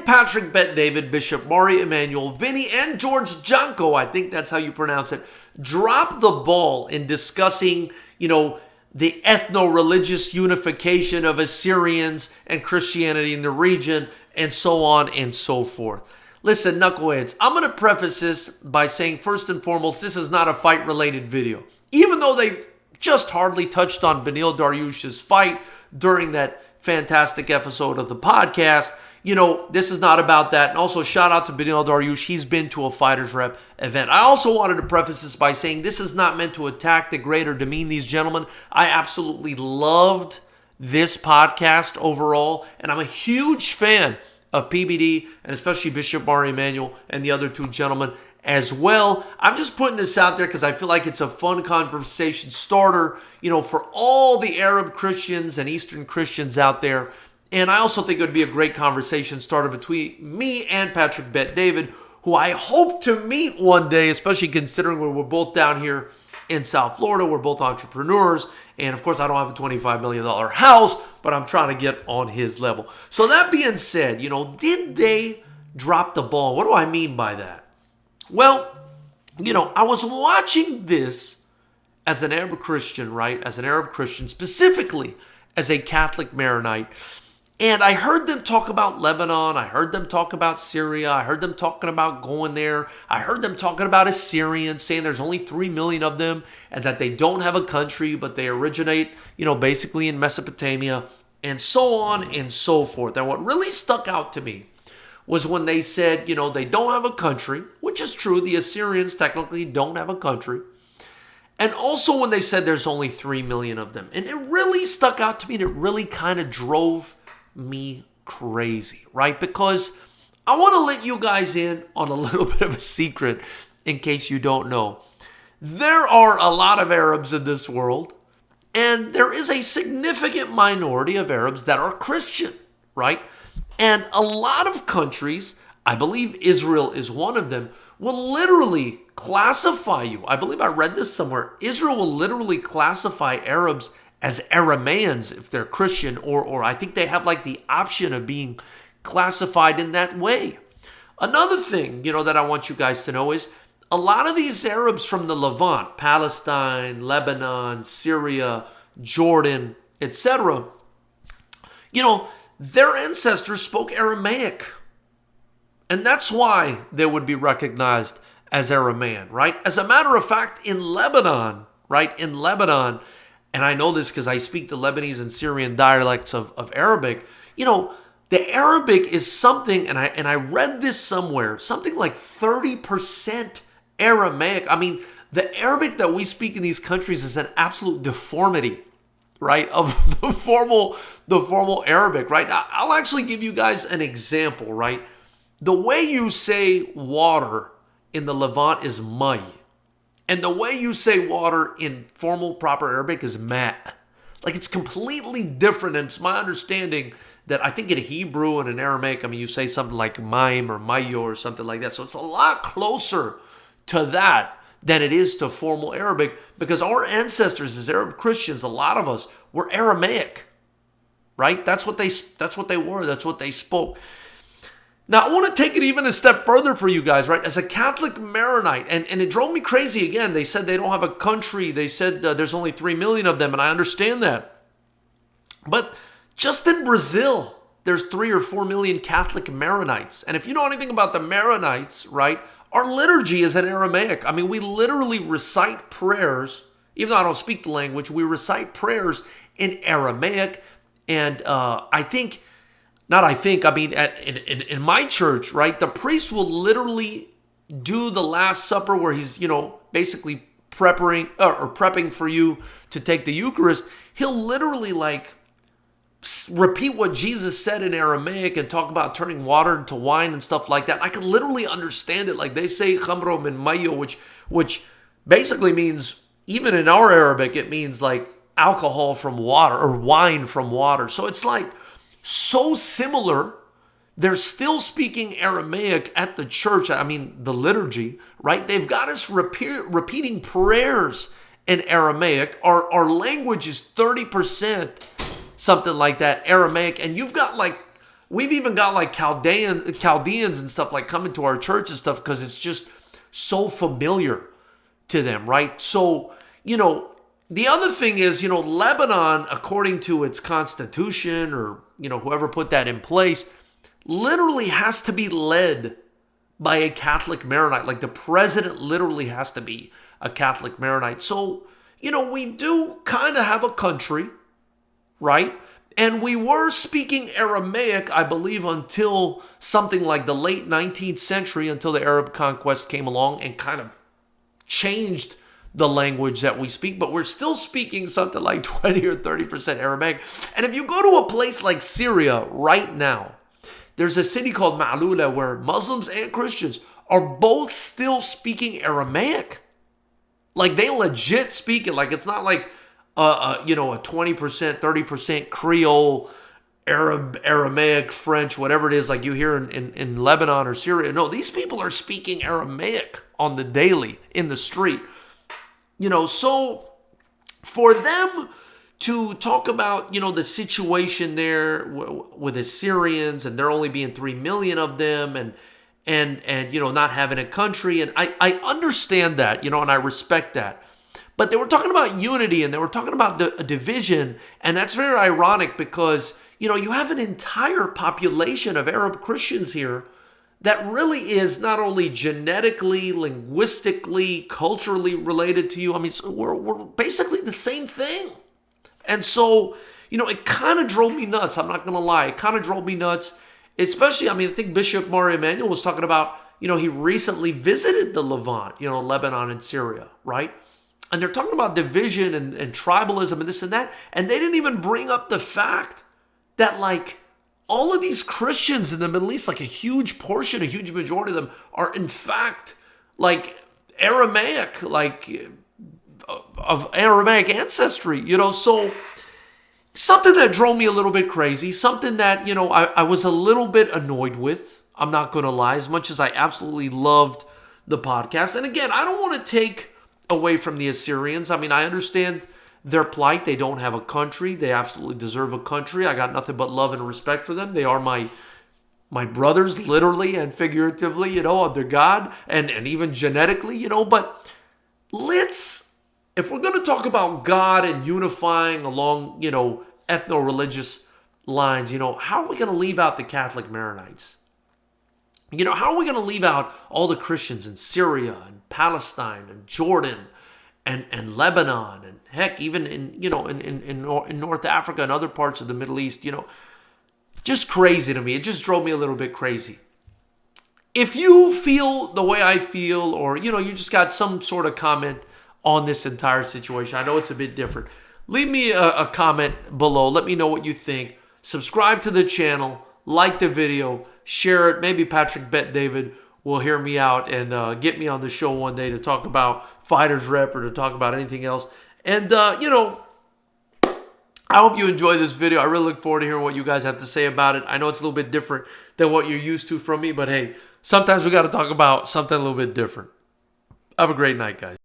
and Patrick Bet David, Bishop Mari Emmanuel, Vinny, and George Janko, I think that's how you pronounce it, dropped the ball in discussing, the ethno-religious unification of Assyrians and Christianity in the region, and so on and so forth. Listen, knuckleheads, I'm going to preface this by saying, first and foremost, this is not a fight-related video. Even though they just hardly touched on Benil Dariush's fight during that fantastic episode of the podcast, this is not about that. And also, shout out to Benil Dariush. He's been to a Fightersrep event. I also wanted to preface this by saying this is not meant to attack, degrade, or demean these gentlemen. I absolutely loved this podcast overall, and I'm a huge fan of PBD, and especially Bishop Mari Emmanuel and the other two gentlemen as well. I'm just putting this out there because I feel like it's a fun conversation starter, for all the Arab Christians and Eastern Christians out there. And I also think it would be a great conversation starter between me and Patrick Bet David, who I hope to meet one day, especially considering we're both down here in South Florida. We're both entrepreneurs. And of course, I don't have a $25 million house, but I'm trying to get on his level. So that being said, did they drop the ball? What do I mean by that? Well, I was watching this as an Arab Christian, right? As an Arab Christian, specifically as a Catholic Maronite. And I heard them talk about Lebanon. I heard them talk about Syria. I heard them talking about going there. I heard them talking about Assyrians, saying there's only 3 million of them and that they don't have a country, but they originate, basically in Mesopotamia, and so on and so forth. And what really stuck out to me was when they said, they don't have a country, which is true. The Assyrians technically don't have a country. And also when they said there's only 3 million of them. And it really stuck out to me, and it really kind of drove me crazy, right? Because I want to let you guys in on a little bit of a secret in case you don't know. There are a lot of Arabs in this world, and there is a significant minority of Arabs that are Christian, right? And a lot of countries, I believe Israel is one of them, will literally classify you. I believe I read this somewhere. Israel will literally classify Arabs as Arameans if they're Christian, or I think they have like the option of being classified in that way. Another thing, that I want you guys to know is a lot of these Arabs from the Levant, Palestine, Lebanon, Syria, Jordan, etc., their ancestors spoke Aramaic. And that's why they would be recognized as Aramean, right? As a matter of fact, in Lebanon, right? In Lebanon, and I know this because I speak the Lebanese and Syrian dialects of Arabic, the Arabic is something, and I read this somewhere, something like 30% Aramaic. I mean, the Arabic that we speak in these countries is an absolute deformity, right, of the formal Arabic, right? I'll actually give you guys an example, right? The way you say water in the Levant is mai. And the way you say water in formal, proper Arabic is ma'. Like, it's completely different. And it's my understanding that I think in Hebrew and in Aramaic, you say something like maim or mayo or something like that. So it's a lot closer to that than it is to formal Arabic, because our ancestors as Arab Christians, a lot of us, were Aramaic, right? That's what they were. That's what they spoke. Now, I want to take it even a step further for you guys, right? As a Catholic Maronite, and it drove me crazy again. They said they don't have a country. They said there's only 3 million of them, and I understand that. But just in Brazil, there's 3 or 4 million Catholic Maronites. And if you know anything about the Maronites, right, our liturgy is in Aramaic. We literally recite prayers, even though I don't speak the language, we recite prayers in Aramaic. And in my church, right, the priest will literally do the Last Supper where he's, basically prepping for you to take the Eucharist. He'll literally repeat what Jesus said in Aramaic and talk about turning water into wine and stuff like that. I could literally understand it. Like they say khamro min mayo, which basically means, even in our Arabic, it means like alcohol from water or wine from water. So it's like so similar. They're still speaking Aramaic at the church. The liturgy, right? They've got us repeating prayers in Aramaic. Our language is 30%, something like that, Aramaic. And you've got we've even got like Chaldeans and stuff like coming to our church and stuff because it's just so familiar to them, right? So, the other thing is, Lebanon, according to its constitution or, whoever put that in place, literally has to be led by a Catholic Maronite. Like the president literally has to be a Catholic Maronite. So, we do kind of have a country, right? And we were speaking Aramaic, I believe, until something like the late 19th century, until the Arab conquest came along and kind of changed the language that we speak. But we're still speaking something like 20 or 30% Aramaic. And if you go to a place like Syria right now, there's a city called Ma'lula where Muslims and Christians are both still speaking Aramaic. Like they legit speak it. Like it's not like a 20%, 30% Creole, Aramaic, French, whatever it is, like you hear in Lebanon or Syria. No, these people are speaking Aramaic on the daily in the street. So for them to talk about, the situation there with the Syrians and there only being 3 million of them and not having a country. And I understand that, and I respect that. But they were talking about unity and they were talking about the division. And that's very ironic because, you have an entire population of Arab Christians here that really is not only genetically, linguistically, culturally related to you. I mean, so we're basically the same thing. And so, it kind of drove me nuts. I'm not going to lie. It kind of drove me nuts, especially, I think Bishop Mari Emanuel was talking about, he recently visited the Levant, Lebanon and Syria, right? And they're talking about division and tribalism and this and that. And they didn't even bring up the fact that, like, all of these Christians in the Middle East, like a huge portion, a huge majority of them are in fact like Aramaic, like of Aramaic ancestry, so something that drove me a little bit crazy, something that, I was a little bit annoyed with. I'm not going to lie, as much as I absolutely loved the podcast. And again, I don't want to take away from the Assyrians. I mean, I understand their plight. They don't have a country. They absolutely deserve a country. I got nothing but love and respect for them. They are my brothers, literally and figuratively, under God and even genetically, but if we're going to talk about God and unifying along, ethno-religious lines, how are we going to leave out the Catholic Maronites? How are we going to leave out all the Christians in Syria and Palestine and Jordan and Lebanon and heck, even in North Africa and other parts of the Middle East, just crazy to me. It just drove me a little bit crazy. If you feel the way I feel, or, you just got some sort of comment on this entire situation, I know it's a bit different. Leave me a comment below. Let me know what you think. Subscribe to the channel, like the video, share it. Maybe Patrick Bet David will hear me out and get me on the show one day to talk about Fightersrep or to talk about anything else. And, I hope you enjoy this video. I really look forward to hearing what you guys have to say about it. I know it's a little bit different than what you're used to from me, but hey, sometimes we got to talk about something a little bit different. Have a great night, guys.